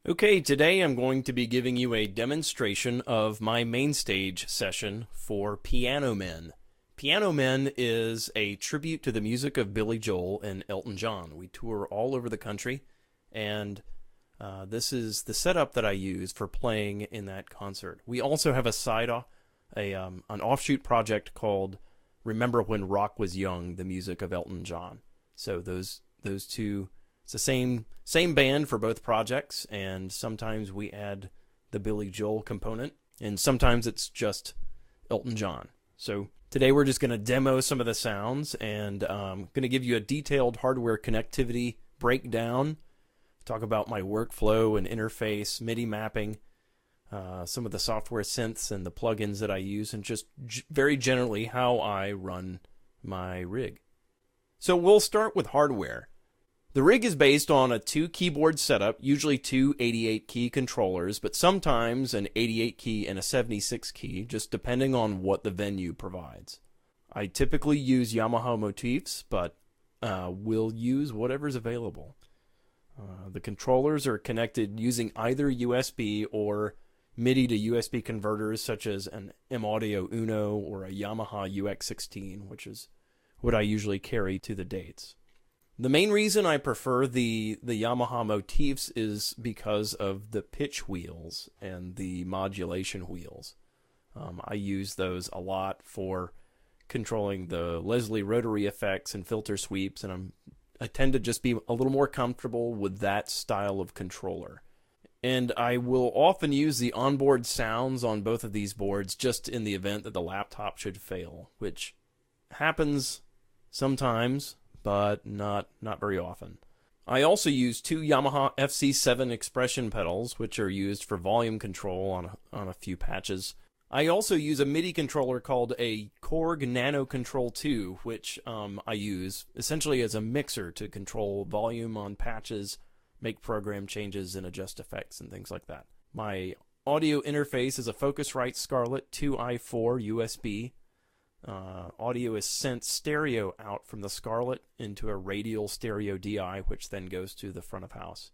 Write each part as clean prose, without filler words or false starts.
Okay, today I'm going to be giving you a demonstration of my MainStage session for Piano Men. Piano Men is a tribute to the music of Billy Joel and Elton John. We tour all over the country, and this is the setup that I use for playing in that concert. We also have an offshoot project called Remember When Rock Was Young, the music of Elton John. So those two, it's the same band for both projects, and sometimes we add the Billy Joel component, and sometimes it's just Elton John. So today we're just going to demo some of the sounds, and I'm going to give you a detailed hardware connectivity breakdown, talk about my workflow and interface, MIDI mapping, some of the software synths and the plugins that I use, and just very generally how I run my rig. So we'll start with hardware. The rig is based on a 2-keyboard setup, usually two 88-key controllers, but sometimes an 88-key and a 76-key, just depending on what the venue provides. I typically use Yamaha motifs, but will use whatever's available. The controllers are connected using either USB or MIDI to USB converters, such as an M-Audio Uno or a Yamaha UX16, which is what I usually carry to the dates. The main reason I prefer the Yamaha motifs is because of the pitch wheels and the modulation wheels. I use those a lot for controlling the Leslie rotary effects and filter sweeps, and I tend to just be a little more comfortable with that style of controller. And I will often use the onboard sounds on both of these boards just in the event that the laptop should fail, which happens sometimes, but not very often. I also use two Yamaha FC7 expression pedals, which are used for volume control on a few patches. I also use a MIDI controller called a Korg Nano Control 2, which I use essentially as a mixer to control volume on patches, make program changes, and adjust effects and things like that. My audio interface is a Focusrite Scarlett 2i4 USB. Audio is sent stereo out from the Scarlett into a radial stereo DI, which then goes to the front of house.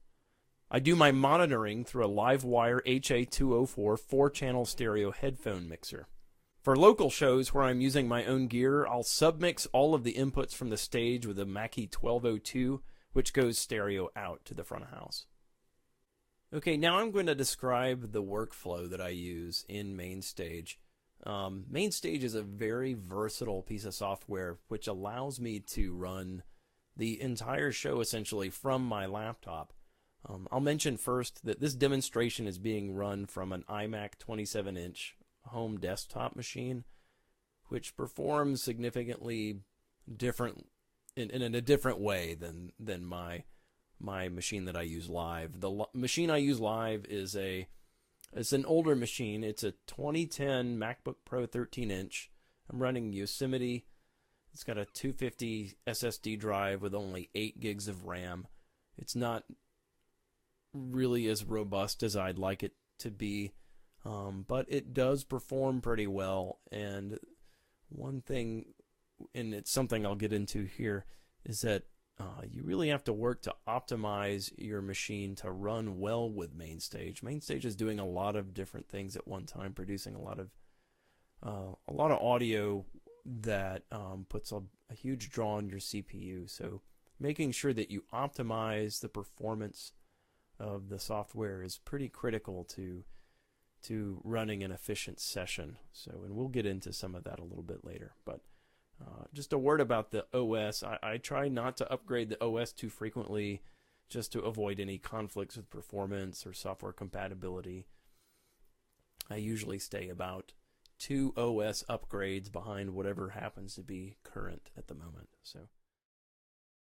I do my monitoring through a Livewire HA204 4-channel stereo headphone mixer. For local shows where I'm using my own gear, I'll submix all of the inputs from the stage with a Mackie 1202, which goes stereo out to the front of house. Okay, now I'm going to describe the workflow that I use in MainStage. MainStage is a very versatile piece of software which allows me to run the entire show essentially from my laptop. I'll mention first that this demonstration is being run from an iMac 27-inch home desktop machine, which performs significantly different in a different way than my machine that I use live. The machine I use live is it's an older machine. It's a 2010 MacBook Pro 13-inch. I'm running Yosemite. It's got a 250 SSD drive with only 8 gigs of RAM. It's not really as robust as I'd like it to be, but it does perform pretty well. And one thing, and it's something I'll get into here, is that you really have to work to optimize your machine to run well with MainStage. MainStage is doing a lot of different things at one time, producing a lot of audio that puts a huge draw on your CPU. So making sure that you optimize the performance of the software is pretty critical to running an efficient session. And we'll get into some of that a little bit later, but just a word about the OS. I try not to upgrade the OS too frequently just to avoid any conflicts with performance or software compatibility. I usually stay about 2 OS upgrades behind whatever happens to be current at the moment. So